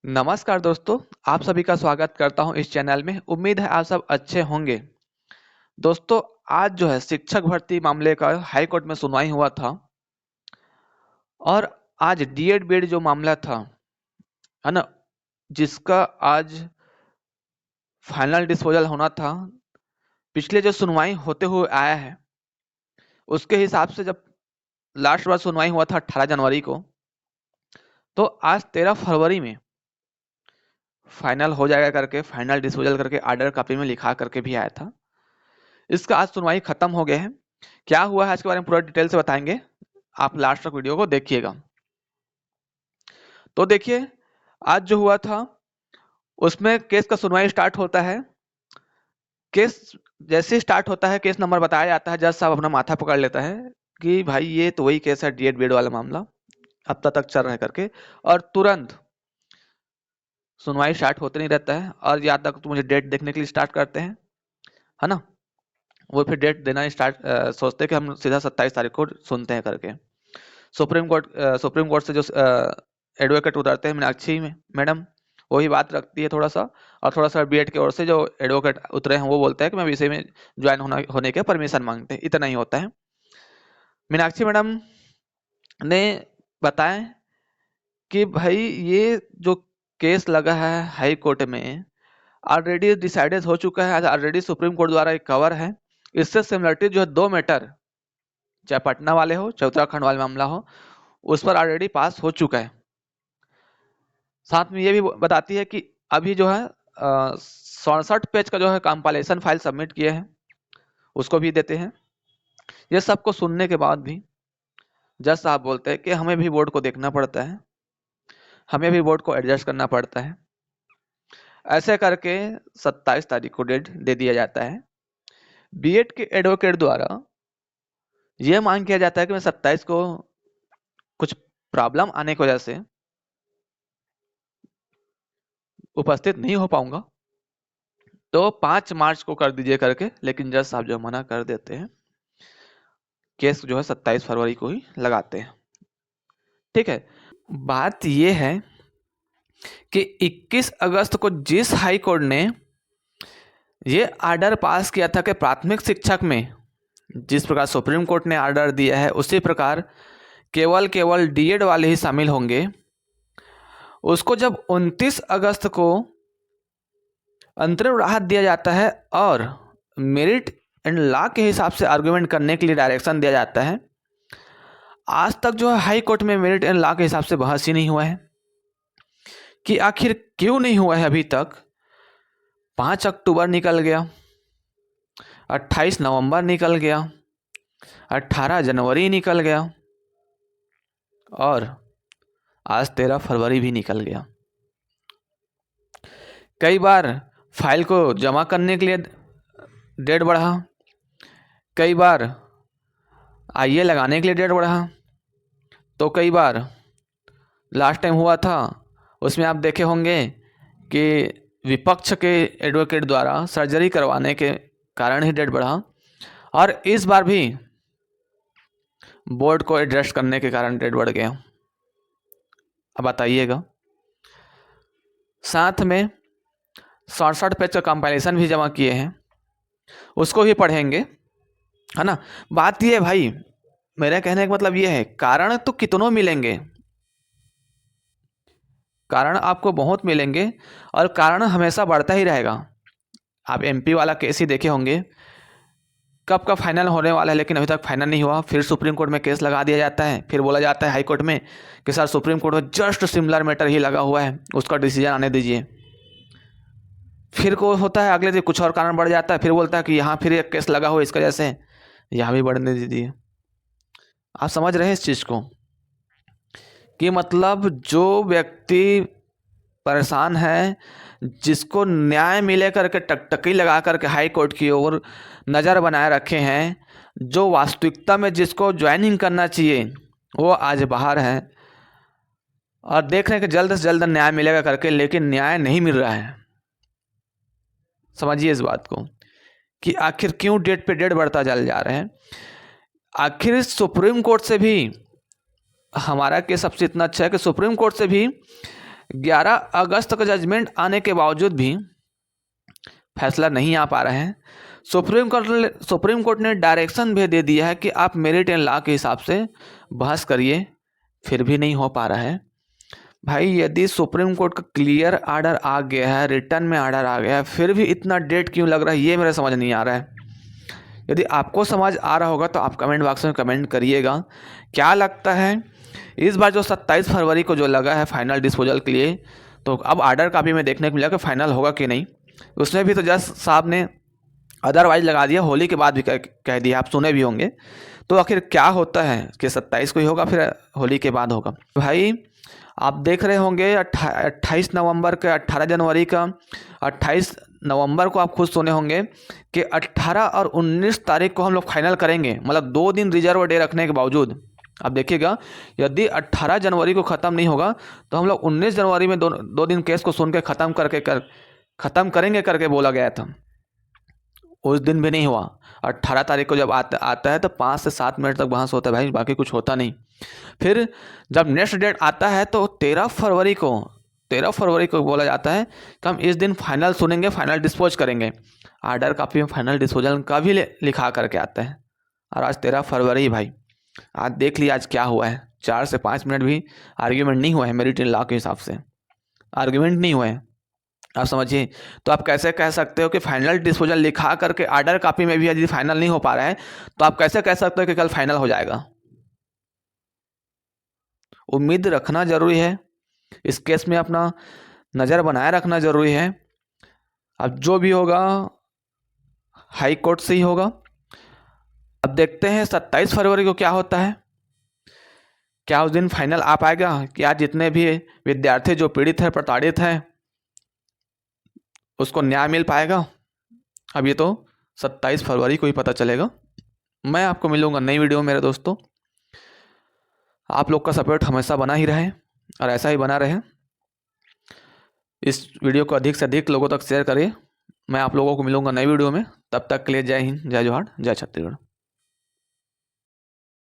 नमस्कार दोस्तों, आप सभी का स्वागत करता हूं इस चैनल में। उम्मीद है आप सब अच्छे होंगे। दोस्तों, आज जो है शिक्षक भर्ती मामले का हाई कोर्ट में सुनवाई हुआ था और आज डीएड बीएड जो मामला था, है ना, जिसका आज फाइनल डिस्पोजल होना था, पिछले जो सुनवाई होते हुए आया है उसके हिसाब से जब लास्ट बार सुनवाई हुआ था 18 जनवरी को, तो आज 13 फरवरी में फाइनल हो जाएगा करके, फाइनल डिस्पोजल करके आर्डर कॉपी में लिखा करके भी आया था। इसका आज सुनवाई खत्म हो गया है। क्या हुआ है आज के बारे में पूरा डिटेल से बताएंगे, आप लास्ट तक वीडियो को देखिएगा। तो देखिए, आज जो हुआ था उसमें केस का सुनवाई स्टार्ट होता है। केस जैसे स्टार्ट होता है, केस नंबर बताया जाता है, जज साहब अपना माथा पकड़ लेता है कि भाई ये तो वही केस है, डीएड बीएड वाला मामला अब तक चल रहा है करके, और तुरंत सुनवाई स्टार्ट होते नहीं रहता है। और या तक तो मुझे डेट देखने के लिए स्टार्ट करते हैं, है ना, वो फिर डेट देना स्टार्ट सोचते हैं कि हम सीधा 27 तारीख को सुनते हैं करके। सुप्रीम कोर्ट से जो एडवोकेट उतरते हैं, मीनाक्षी मैडम, वही बात रखती है थोड़ा सा। और थोड़ा सा बीएड की ओर से जो एडवोकेट उतरे हैं वो बोलते हैं कि मैं विषय में ज्वाइन होने के परमिशन मांगते हैं। इतना ही होता है। मीनाक्षी मैडम ने बताया कि भाई ये जो केस लगा है हाई कोर्ट में ऑलरेडी डिसाइडेड हो चुका है, ऑलरेडी सुप्रीम कोर्ट द्वारा एक कवर है। इससे सिमिलरिटी जो है 2 मैटर, चाहे पटना वाले हो चाहे उत्तराखंड वाले मामला हो, उस पर ऑलरेडी पास हो चुका है। साथ में ये भी बताती है कि अभी जो है 67 पेज का जो है कंपाइलेशन फाइल सबमिट किए हैं, उसको भी देते हैं। ये सबको सुनने के बाद भी जज साहब बोलते हैं कि हमें भी बोर्ड को देखना पड़ता है, हमें भी बोर्ड को एडजस्ट करना पड़ता है। ऐसे करके 27 तारीख को डेट दे दिया जाता है। बीएड के एडवोकेट द्वारा यह मांग किया जाता है कि मैं 27 को कुछ प्रॉब्लम आने की वजह से उपस्थित नहीं हो पाऊंगा, तो 5 मार्च को कर दीजिए करके। लेकिन जज साहब जो मना कर देते हैं, केस जो है 27 फरवरी को ही लगाते हैं। ठीक है, बात यह है कि 21 अगस्त को जिस हाई कोर्ट ने ये ऑर्डर पास किया था कि प्राथमिक शिक्षक में जिस प्रकार सुप्रीम कोर्ट ने ऑर्डर दिया है उसी प्रकार केवल डीएड वाले ही शामिल होंगे, उसको जब 29 अगस्त को अंतरिम राहत दिया जाता है और मेरिट एंड लॉ के हिसाब से आर्गुमेंट करने के लिए डायरेक्शन दिया जाता है। आज तक जो है हाई कोर्ट में मेरिट एंड लॉ के हिसाब से बहस ही नहीं हुआ है कि आखिर क्यों नहीं हुआ है अभी तक। 5 अक्टूबर निकल गया, 28 नवंबर निकल गया, 18 जनवरी निकल गया और आज 13 फरवरी भी निकल गया। कई बार फाइल को जमा करने के लिए डेट बढ़ा, कई बार आईए लगाने के लिए डेट बढ़ा, तो कई बार लास्ट टाइम हुआ था उसमें आप देखे होंगे कि विपक्ष के एडवोकेट द्वारा सर्जरी करवाने के कारण ही डेट बढ़ा, और इस बार भी बोर्ड को एडजस्ट करने के कारण डेट बढ़ गया। अब बताइएगा। साथ में 67 पेज का कंपाइलेशन भी जमा किए हैं, उसको भी पढ़ेंगे, है ना। बात ये है भाई, मेरे कहने का मतलब ये है, कारण तो कितनों मिलेंगे, कारण आपको बहुत मिलेंगे और कारण हमेशा बढ़ता ही रहेगा। आप एमपी वाला केस ही देखे होंगे, कब का फाइनल होने वाला है लेकिन अभी तक फाइनल नहीं हुआ। फिर सुप्रीम कोर्ट में केस लगा दिया जाता है, फिर बोला जाता है हाई कोर्ट में कि सर सुप्रीम कोर्ट में जस्ट सिमिलर मैटर ही लगा हुआ है, उसका डिसीजन आने दीजिए। फिर को होता है अगले दिन कुछ और कारण बढ़ जाता है, फिर बोलता है कि यहाँ फिर एक केस लगा हुआ है इसकी वजह से, यहाँ भी बढ़ने दीजिए। आप समझ रहे हैं इस चीज़ को कि मतलब जो व्यक्ति परेशान है, जिसको न्याय मिले करके टकटकी लगा करके हाई कोर्ट की ओर नज़र बनाए रखे हैं, जो वास्तविकता में जिसको ज्वाइनिंग करना चाहिए वो आज बाहर है और देख रहे हैं कि जल्द से जल्द न्याय मिलेगा करके, लेकिन न्याय नहीं मिल रहा है। समझिए इस बात को कि आखिर क्यों डेट पे डेट बढ़ता चल जा रहे हैं। आखिर सुप्रीम कोर्ट से भी हमारा केस सबसे इतना अच्छा है कि सुप्रीम कोर्ट से भी 11 अगस्त का जजमेंट आने के बावजूद भी फैसला नहीं आ पा रहे हैं। सुप्रीम कोर्ट ने डायरेक्शन भी दे दिया है कि आप मेरिट एंड लॉ के हिसाब से बहस करिए, फिर भी नहीं हो पा रहा है। भाई यदि सुप्रीम कोर्ट का क्लियर आर्डर आ गया है, रिटर्न में आर्डर आ गया है, फिर भी इतना डेट क्यों लग रहा है, ये मेरा समझ नहीं आ रहा है। यदि आपको समझ आ रहा होगा तो आप कमेंट बॉक्स में कमेंट करिएगा। क्या लगता है इस बार जो 27 फरवरी को जो लगा है फाइनल डिस्पोजल के लिए, तो अब आर्डर कापी में देखने को मिला कि फाइनल होगा कि नहीं। उसमें भी तो जज साहब ने अदरवाइज लगा दिया, होली के बाद भी कह दिया, आप सुने भी होंगे। तो आखिर क्या होता है कि 27 को ही होगा फिर होली के बाद होगा। भाई आप देख रहे होंगे 28 नवंबर का, 18 जनवरी का, 28 नवंबर को आप खुद सुने होंगे कि 18 और 19 तारीख को हम लोग फाइनल करेंगे, मतलब 2 दिन रिजर्व डे रखने के बावजूद। आप देखिएगा यदि 18 जनवरी को ख़त्म नहीं होगा तो हम लोग 19 जनवरी में दो दिन केस को सुन के ख़त्म करेंगे करके बोला गया था। उस दिन भी नहीं हुआ। 18 तारीख को जब आता है तो 5 से 7 मिनट तक बहस होता है भाई, बाकी कुछ होता नहीं। फिर जब नेक्स्ट डेट आता है तो 13 फरवरी को बोला जाता है कि हम इस दिन फाइनल सुनेंगे, फाइनल डिस्पोज करेंगे। आर्डर कापी में फाइनल डिस्पोजल का भी लिखा करके आता है। और आज 13 फरवरी भाई, आज देख लिया आज क्या हुआ है। 4 से 5 मिनट भी आर्ग्यूमेंट नहीं हुआ है मेरिट इन लॉ के हिसाब से, आर्ग्यूमेंट नहीं हुए हैं। आप समझिए, तो आप कैसे कह सकते हो कि फाइनल डिस्पोजल लिखा करके आर्डर कॉपी में भी यदि फाइनल नहीं हो पा रहा है तो आप कैसे कह सकते हो कि कल फाइनल हो जाएगा। उम्मीद रखना जरूरी है, इस केस में अपना नज़र बनाए रखना जरूरी है। अब जो भी होगा हाई कोर्ट से ही होगा। अब देखते हैं 27 फरवरी को क्या होता है, क्या उस दिन फाइनल आ पाएगा, क्या जितने भी विद्यार्थी जो पीड़ित हैं, प्रताड़ित हैं, उसको न्याय मिल पाएगा। अब ये तो 27 फरवरी को ही पता चलेगा। मैं आपको मिलूंगा नई वीडियो में मेरे दोस्तों। आप लोग का सपोर्ट हमेशा बना ही रहे और ऐसा ही बना रहे। इस वीडियो को अधिक से अधिक लोगों तक शेयर करिए। मैं आप लोगों को मिलूंगा नई वीडियो में। तब तक के लिए जय हिंद, जय जोहार, जय छत्तीसगढ़।